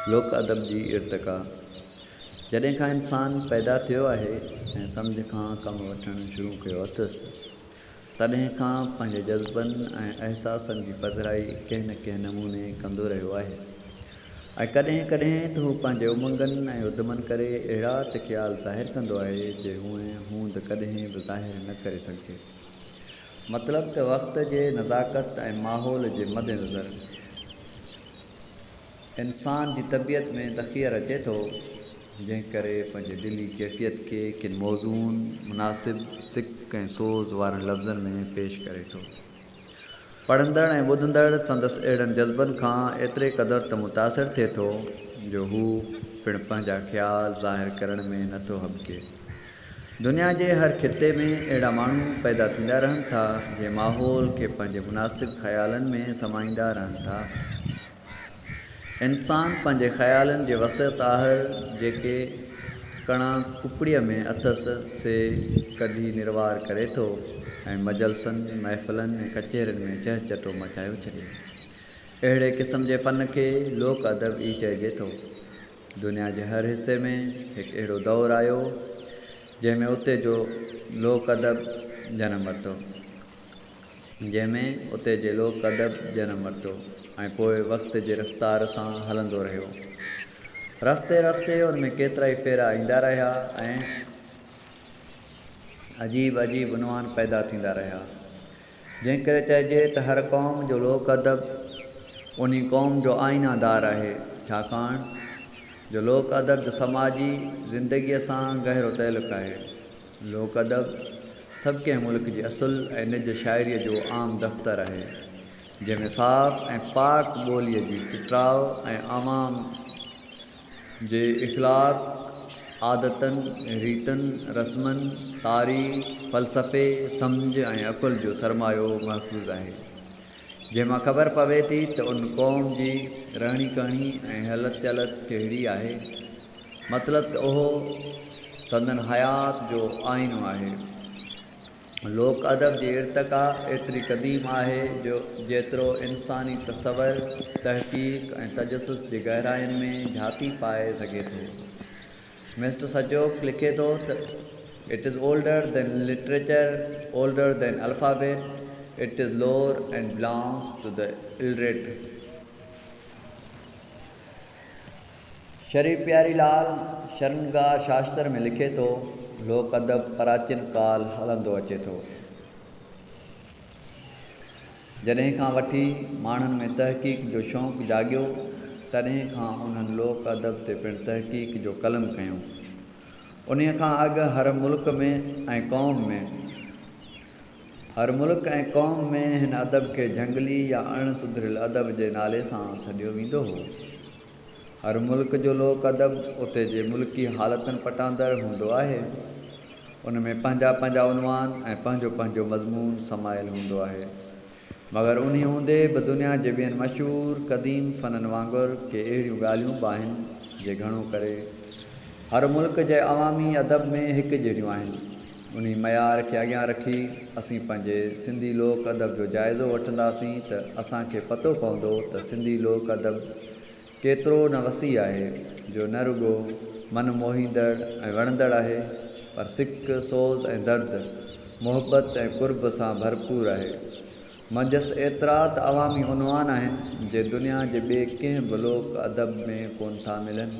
लोक अदब जी इर्तिका। जॾहिं खां इंसान पैदा थियो आहे ऐं सम्झ खां कमु वठणु शुरू कयो अथसि, तॾहिं खां पंहिंजे जज़्बनि ऐं अहसासनि जी पधिराई कंहिं न कंहिं नमूने कंदो रहियो आहे। ऐं कॾहिं कॾहिं त हू पंहिंजे उमंगनि ऐं उद्दमनि करे अहिड़ा त ख़्याल ज़ाहिरु कंदो आहे जे हूंद कॾहिं बि ज़ाहिरु न करे सघिजे। मतिलब त वक़्त जे नज़ाकत ऐं माहौल जे मद्देनज़र इंसान जी तबियत में तख़ीर अचे थो, जंहिं करे पंहिंजे दिली कैफ़ियत खे किन मौज़ून, मुनासिब, सिक ऐं सोज़ वारनि लफ़्ज़नि में पेश करे थो। पढ़ंदड़ ऐं ॿुधंदड़ संदसि अहिड़नि जज़्बनि खां एतिरे क़दुरु त मुतासिर थिए थो जो हू पिणु पंहिंजा ख़्याल ज़ाहिरु करण में नथो हॿके। दुनिया जे हर ख़िते में अहिड़ा माण्हू पैदा थींदा रहनि था जे माहौल खे पंहिंजे मुनासिब ख़्यालनि में समाईंदा रहनि था। इंसान पंहिंजे ख़्यालनि जे वसत आहर जेके कणा कुपड़ीअ में अथसि से कढी निर्वार करे थो ऐं मजलसनि, महफ़िलनि ऐं कचहरियुनि में चहचटो मचायो छॾे। अहिड़े क़िस्म जे फ़न खे लोक अदब ई चइजे थो। दुनिया जे हर हिसे में हिकु अहिड़ो दौरु आयो जंहिंमें उते जो लोक अदब जनमु वरितो ऐं पोइ वक़्त जे रफ़्तार सां हलंदो रहियो। रफ़्ते रफ़्ते उन में केतिरा ई फेरा ईंदा रहिया ऐं अजीब अजीब उनवान पैदा थींदा रहिया। जंहिं करे चइजे त हर क़ौम जो लोक अदब उन क़ौम जो आईनादार आहे, छाकाणि जो लोक अदब जो समाजी ज़िंदगीअ सां गहरो तइल्लुक़ु आहे। लोक अदब सभु कंहिं मुल्क जी असुल ऐं निज शाइरीअ जो आम दफ़्तरु आहे, जंहिंमें साफ़ ऐं पाक ॿोलीअ जी सिटराव ऐं आवाम जे इख़लाक़, आदतनि, रीतनि, रस्मनि, तारीख़, फ़लसफ़े, सम्झ ऐं अक़ुल जो सरमायो महफ़ूज़ आहे, जंहिंमां ख़बर पवे थी त उन क़ौम जी रहणी कहणी ऐं हलत चलत कहिड़ी आहे। मतिलब त उहो संदन हयात जो आईनो आहे। लोक अदब जी इर्तिका एतिरी क़दीम आहे जो जेतिरो इंसानी तसवर, तहक़ीक़ ऐं तजसुस जी गहराइयुनि में झाती पाए सघे थो। मिस्टर सजोक लिखे थो त it is older than literature, older than alphabet, it is lower and belongs to the illiterate. शरीफ प्यारीलाल शर्मगाह शास्त्र में लिखे थो, लोक अदब प्राचीन काल हलंदो अचे थो। जॾहिं खां वठी माण्हुनि में तहक़ीक़ जो शौक़ु जाॻियो, तॾहिं खां उन्हनि लोक अदब ते पिणु तहक़ीक़ जो क़लम कयूं। उन्हीअ खां अॻु हर मुल्क ऐं क़ौम में हिन अदब खे झंगली या अणसुधरियल अदब जे नाले सां सॾियो वेंदो हो। हर मुल्क जो लोक अदब उते जे मुल्की हालतुनि पटांदड़ हूंदो आहे। उन में पंहिंजा पंहिंजा उनवान ऐं पंहिंजो पंहिंजो मज़मून समायल हूंदो आहे। मगर उन हूंदे बि दुनिया जे ॿियनि मशहूरु क़दीम फ़ननि वांगुरु के अहिड़ियूं ॻाल्हियूं बि आहिनि जे घणो करे हर मुल्क जे अवामी अदब में हिकु जहिड़ियूं आहिनि। उन मयार खे अॻियां रखी असीं पंहिंजे सिंधी लोक अदब जो जाइज़ो वठंदासीं त असांखे पतो पवंदो त सिंधी लोक अदब केतिरो न वसी आहे, जो न रुॻो मन मोहींदड़ ऐं वणंदड़ आहे, पर सिक, सोज़ ऐं दर्द, मुहबत ऐं कुर्ब सां भरपूर आहे। मंझसि एतिरा त अवामी उनवान आहिनि जे दुनिया जे ॿिए कंहिं बि लोक अदब में कोन था मिलनि।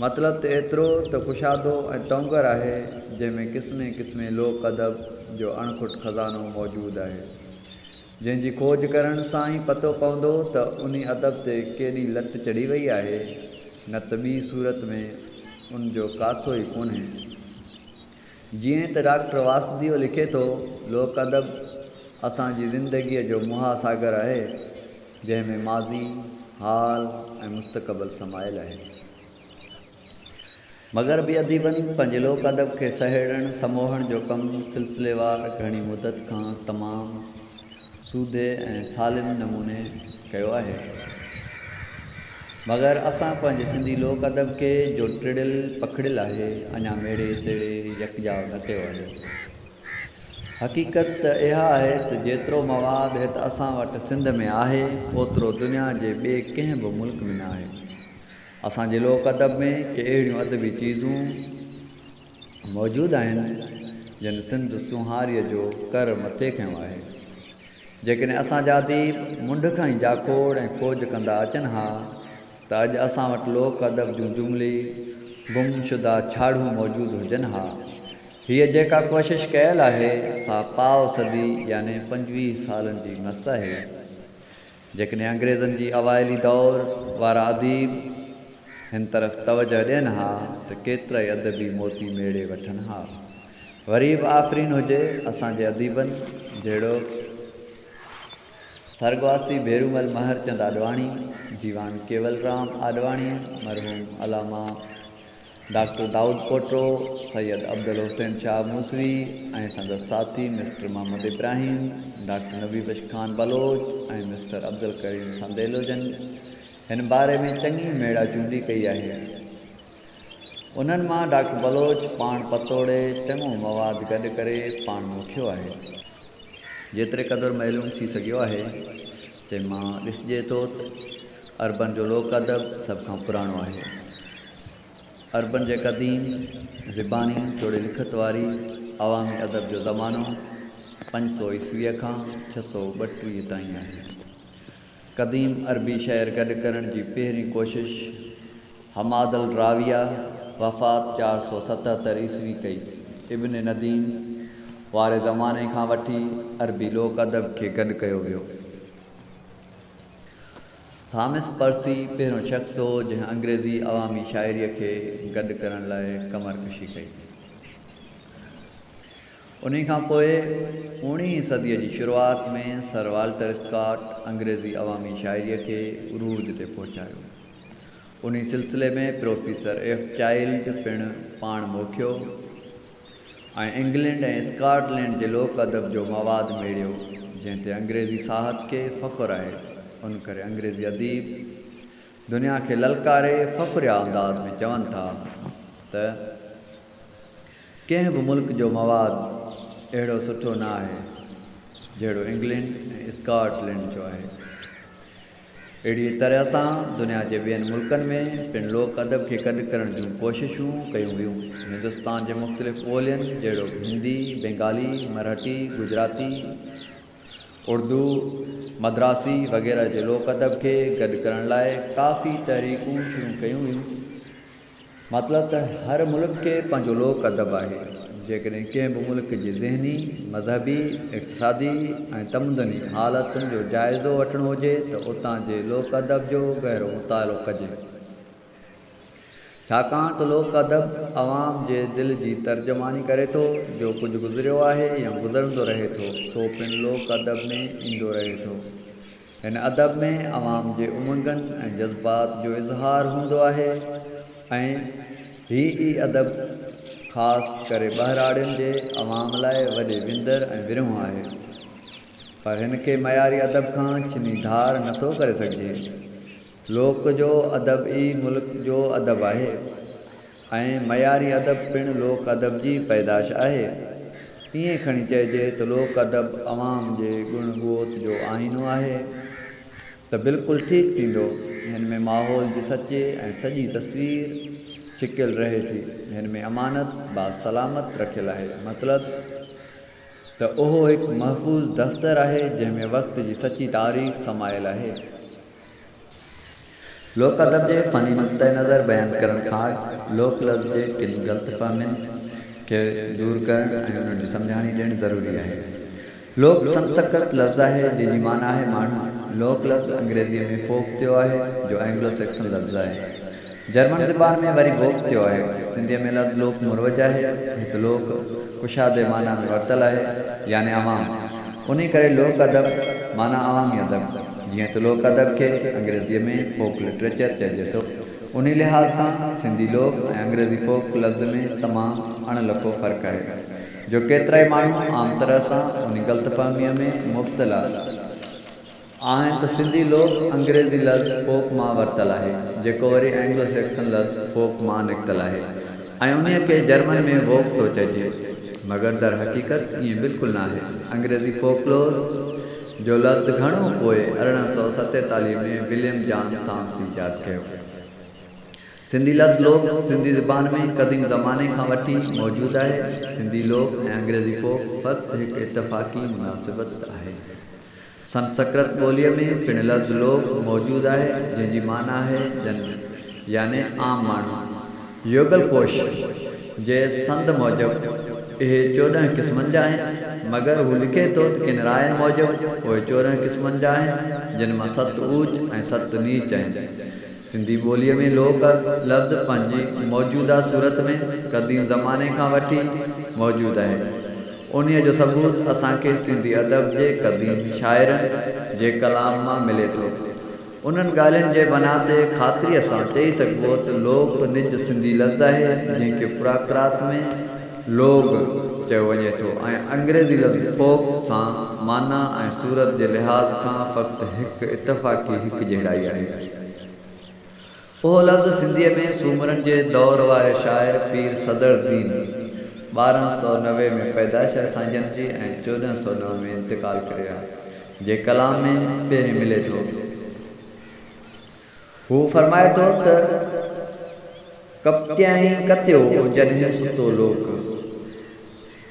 मतिलब त एतिरो त कुशादो ऐं तौंगर आहे, जंहिंमें क़िस्मे क़िस्मे लोक अदब जो अणखुट खज़ानो मौजूदु आहे, जंहिंजी खोज करण सां ई पतो पवंदो त उन अदब ते केॾी लट चढ़ी वई आहे, न त ॿी सूरत में उन जो काथो ई कोन्हे। जीअं त डॉक्टर वासुदेव लिखे थो, लोक अदब असांजी ज़िंदगीअ जो मुहासागर आहे, जंहिंमें माज़ी, हाल ऐं मुस्तक़बिल समायल आहे। मग़रबी अदीबनि पंहिंजे लोक अदब खे सहेड़ण समोहण जो कमु सिलसिलेवार घणी मुदत खां तमामु सूदे ऐं सालिम नमूने कयो आहे। मगर असां पंहिंजे सिंधी लोक अदब खे जो टिड़ियल पखड़ियल आहे, अञा मेड़े सेड़े यकजाव न कयो आहे। हक़ीक़त त इहा आहे त जेतिरो मवाद हिते असां वटि सिंध में आहे, ओतिरो दुनिया जे ॿिए कंहिं बि मुल्क में न आहे। असांजे लोक अदब में के अहिड़ियूं अदबी चीज़ूं मौजूदु आहिनि जिन सिंध सुहारीअ जो कर मथे खयों आहे। जेकॾहिं असांजा अदीब मुंड खां ई जाखोड़ ऐं खोज कंदा अचनि हा त अॼु असां वटि लोक अदब जूं जुमिली गुमशुदा छाड़ूं मौजूदु हुजनि हा। हीअ जेका कोशिशि कयल आहे सा पाव सदी यानी 25 सालनि जी मस आहे। जेकॾहिं अंग्रेज़नि जी अवाइली दौर वारा अदीब हिन तरफ़ तवजह ॾियनि हा त केतिरा ई अदबी मोती मेड़े वठनि हा। वरी बि आफ़रीन हुजे असांजे अदीबनि जहिड़ो सरगवासी भेरूमल महरचंद आडवाणी, दीवान केवलराम आडवाणी, मरहूम अलामा डॉक्टर दाऊद पोटो, सैयद अब्दुल हुसैन शाह मूसवी ऐं संदसि साथी मिस्टर मोहम्मद इब्राहिम, डॉक्टर नबी खान बलोच ऐं मिस्टर अब्दुल करीम संदेलो जन हिन बारे में चङी मेड़ा चूंडी कई आहे। उन्हनि मां डॉक्टर बलोच पाण पतोड़े चङो मवाद गॾु करे पाण मोकिलियो आहे। जेतिरे क़दुरु मालूम थी सघियो आहे तंहिंमां ॾिसिजे थो त अरबन जो लोक अदब सभ खां पुराणो आहे। अरबन जे क़दीम ज़बानी चोड़े लिखत वारी अवामी अदब जो ज़मानो 500 ईस्वीअ खां 632 ताईं आहे। क़दीम अरबी शहर गॾु करण जी पहिरीं कोशिश हमाद अल राविया वफ़ात 477 ईस्वी कई। इब्न नदीम वारे ज़माने खां वठी अरबी लोक अदब खे गॾु कयो वियो। थॉमस पर्सी पहिरियों शख़्स हो जंहिं अंग्रेज़ी अवामी शाइरीअ खे गॾु करण लाइ कमरकशी कई। उन खां पोइ 19वीं सदीअ जी शुरूआत में सर वाल्टर स्कॉट अंग्रेज़ी अवामी शाइरीअ खे उरूज ते पहुचायो। उन सिलसिले में प्रोफेसर एफ चाइल्ड पिणु पाण मोकिलियो ऐं इंग्लैंड ऐं स्कॉटलैंड जे लोक अदब जो मवाद मेड़ियो जंहिं ते अंग्रेज़ी साहत खे फ़ख़ुरु आहे। उन करे अंग्रेज़ी अदीब दुनिया खे ललकारे फ़ख़ुरिया अंदाज़ में चवनि था त कंहिं बि मुल्क जो मवाद अहिड़ो सुठो न आहे जहिड़ो इंग्लैंड ऐं स्कॉटलैंड जो आहे। अहिड़ी तरह सां दुनिया जे ॿियनि मुल्कनि में पिणु लोक अदब खे गॾु करण जूं कोशिशूं कयूं वियूं। हिंदुस्तान जे मुख़्तलिफ़ ॿोलियुनि जहिड़ो हिंदी, बंगाली, मराठी, गुजराती, उर्दू, मद्रासी वग़ैरह जे लोक अदब खे गॾु करण लाइ काफ़ी तहरीकूं शुरू कयूं वियूं। मतिलबु त हर मुल्क खे पंहिंजो लोक अदब आहे। जेकॾहिं कंहिं बि मुल्क जी ज़हनी, मज़हबी, इक़्तिसादी ऐं तमदनी हालतुनि जो जाइज़ो वठिणो हुजे त उतां जे लोक अदब जो गहरो मुतालो कजे। छाकाणि त लोक अदब अवाम जे दिलि जी तर्जुमानी करे थो। जो कुझु गुज़रियो आहे या गुज़रंदो रहे थो सो पिणु लोक अदब में ईंदो रहे थो। हिन अदब में अवाम जे उमंगनि ऐं जज़्बात जो इज़हार हूंदो आहे ऐं ही अदब ख़ासि करे ॿहिराड़ियुनि जे अवाम लाइ वॾे विंदर ऐं विरहूं आहे। पर हिन खे मयारी अदब खां छिनी धार नथो करे सघिजे। लोक जो अदब ई मुल्क जो अदब आहे ऐं मयारी अदब पिणु लोक अदब जी पैदाश आहे। ईअं खणी चइजे त लोक अदब अवाम जे गुण गोत जो आईनो आहे त बिल्कुलु ठीकु थींदो। हिन में माहौल जी सचे ऐं सॼी तस्वीर छिकियल रहे थी। हिन में अमानत बासलामत रखियल आहे। मतिलबु त उहो हिकु महफ़ूज़ दफ़्तरु आहे जंहिं में वक़्त जी सची तारीख़ समायल आहे। लोक अदब जे फ़नी नुक़्ते नज़र बयानु करण खां लोक लफ़्ज़ जे किन ग़लतफ़हमियुनि खे दूर करणु ऐं उन्हनि जी सम्झाणी ॾियणु ज़रूरी आहे। लोक संस्कृत लफ़्ज़ आहे जंहिंजी माना आहे माण्हू। लोक लफ़्ज़ अंग्रेज़ीअ में फोक थियो आहे जो एंग्लो सेक्सन लफ़्ज़ आहे। जर्मन ज़बान में वरी वोक थियो आहे। सिंधीअ में लफ़्ज़ लोक मुरवज आहे। हिकु लोक कुशादे माना में वरितल आहे यानी अवाम। उन करे लोक अदब माना अवामी अदब। जीअं त लोक अदब खे अंग्रेज़ीअ में फोक लिटरेचर चइजे थो। उन लिहाज़ सां सिंधी लोक ऐं अंग्रेज़ी फोक लफ़्ज़ में तमामु अणलको फ़र्क़ु आहे जो केतिरा ई माण्हू आम तरह सां उन ग़लतफ़हमीअ में मुब्तला आहिनि त सिंधी लोक अंग्रेज़ी लफ़्ज़ फोक मां वरितल आहे जेको वरी एंग्लो सेक्सन लफ़्ज़ फोक मां निकितल आहे ऐं उन खे जर्मन में वोक थो चइजे। मगर दर हक़ीक़त ईअं बिल्कुलु न आहे। अंग्रेज़ी फोकलोर जो लफ़्ज़ घणो पोइ 1847 में विलियम जॉन सांस ईजाद कयो। सिंधी लफ़्ज़ लोक सिंधी ज़बान में क़दीम ज़माने खां वठी मौजूदु आहे। सिंधी लोक ऐं अंग्रेज़ी फोक फ़क़्ति हिकु इतफ़ाक़ी मुनासिबत आहे। संस्कृत ॿोलीअ में पिणु लफ़्ज़ लोक मौजूदु आहे, जंहिंजी माना आहे जन, यानी आम माण्हू। योगलकोश जे संद मूजिबि इहे 14 क़िस्मनि जा आहिनि, मगर हू लिखे थो त किन रायनि मूजिबि उहे 14 क़िस्मनि जा आहिनि, जिन मां 7 ऊच ऐं 7 नीच आहिनि। सिंधी ॿोलीअ में लोक लफ़्ज़ पंहिंजी मौजूदा सूरत में क़दीम ज़माने खां वठी मौजूदु आहे। उन्हीअ जो सबूत असांखे सिंधी अदब जे क़दीम शाइरनि जे कलाम मां मिले थो। उन्हनि ॻाल्हियुनि जे बना ते ख़ातिरीअ सां चई सघिबो त लोक निज सिंधी लफ़्ज़ आहे, जंहिंखे प्राकृत में लोग चयो वञे थो, ऐं अंग्रेज़ी लफ़्ज़ फोक सां माना ऐं सूरत जे लिहाज़ सां फ़क़्ति हिकु इतफ़ाक़ी हिकु जहिड़ाई आहे। उहो लफ़्ज़ सिंधीअ में सूमरनि जे दौर वारे शाइर पीर सदरुद्दीन 1290 में पैदाइश सांजन जी ऐं 1409 में इंतकाल करिया जे कलाम में पहिरीं मिले थो। हू फरमाए थो त कप्त्याई कत्यो जॾहिं सुतो लोक।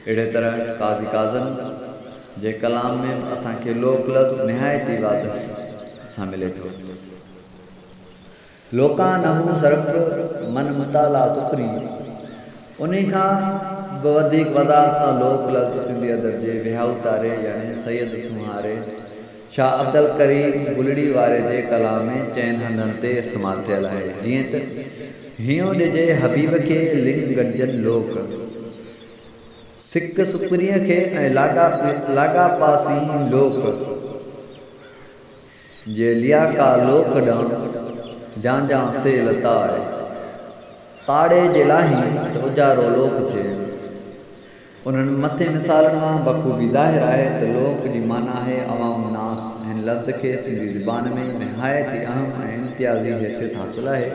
अहिड़े तरह काज़ी काज़न जे कलाम में असांखे लोक लफ़्ज़ निहायती वाज़ह सां मिले थो। लोका नहू सरफ मन मुताला सुखरी। उन खां वधीक वज़ाहत सां लोक लफ़्ज़ सिंधी अदब जे विहाउतारे यानी सैयद सुम्हारे शाह अब्दुल करीम गुलड़ी वारे जे कलाम में चइनि हंधनि ते इस्तेमालु थियल आहे, जीअं त हियो ॾिजे हबीब खे लिंग गॾजन लोक, सिक सुपरीअ खे ऐं लाॻापासी लोक, जे लिया का लोक ॾांहुं जां से लता आहे, ताड़े जे लाही त उजारो लोक थिए। उन्हनि मथे मिसालनि मां बख़ूबी ज़ाहिर आहे त लोक जी माना आहे अवाम नास। हिन लफ़्ज़ खे सिंधी ज़बान में निहायती अहम ऐं इम्तियाज़ी हैसियत हासिलु आहे।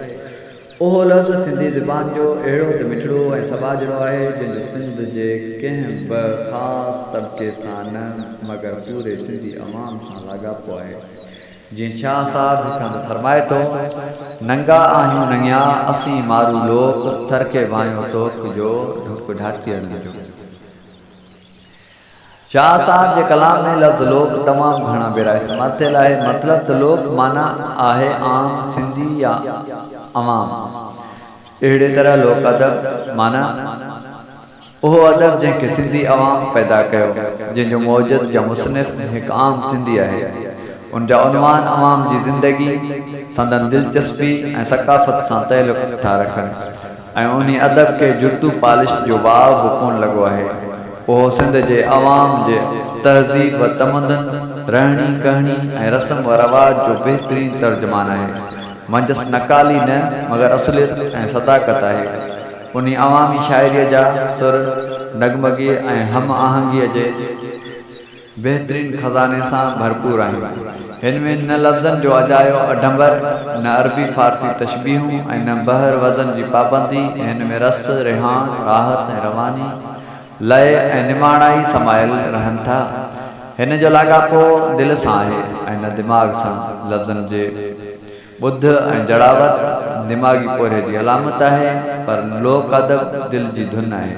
उहो लफ़्ज़ सिंधी ज़बान जो अहिड़ो त मिठड़ो ऐं सबाजड़ो आहे, जंहिंजो सिंध जे कंहिं बि ख़ासि तबिके सां न मगर पूरे सिंधी अवाम सां लाॻापो आहे। जीअं शाह साहब हिकु फरमाए थो, नंगा आहियूं नंगिया असीं मारू लोक, थर खे वायो तोख जो ढुक ढाटियन जो। शाह साहब जे कलाम में लफ़्ज़ लोक तमामु घणा भेरा इस्तेमालु थियल आहे। मतिलबु त लोक माना आहे आम सिंधी या अवाम। अहिड़े तरह लोक अदब माना उहो अदब जंहिंखे सिंधी अवाम पैदा कयो, जंहिंजो मौजूद या मुसनिफ़ हिकु आम सिंधी आहे। उनजा उनवान अवाम जी ज़िंदगी, संदन दिलचस्पी ऐं सकाफ़त सां तइल्लुक़ था रखनि, ऐं उन अदब खे जुर्तू पालिश जो वाव बि कोन लॻो आहे। उहो सिंध जे अवाम जे तहज़ीब व तमदन, रहणी कहणी ऐं रस्म व रवाज जो बहितरीन तर्जुमान आहे। मंजस नकाली न मगर असलियत ऐं सदाकत आहे। उन अवामी शाइरीअ जा सुर, नगमगी ऐं हम आहंगीअ जे बहितरीन खज़ाने सां भरपूर आहिनि। हिन में न लफ़्ज़नि जो अजायो अडंबर, न अरबी फारसी तशबीहूं ऐं न बहर वज़न जी पाबंदी। हिन में रस, रिहान, राहत ऐं रवानी, लय ऐं निमाणाई समायल रहनि था। हिन जो लाॻापो दिलि सां आहे ऐं न दिमाग़ सां। लफ़्ज़नि जे ॿुध ऐं जड़ावत दिमाग़ी पोरे जी अलामत आहे, पर लोक अदब दिलि जी धुन आहे।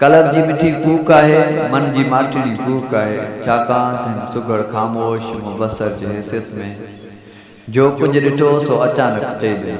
कलर जी मिठी कूक आहे, मन जी माठड़ी कूक आहे, छाकाणि हिन सुघड़ ख़ामोश मुबसर जी हैसियत में जो कुझु ॾिठो सो अचानक चइजे।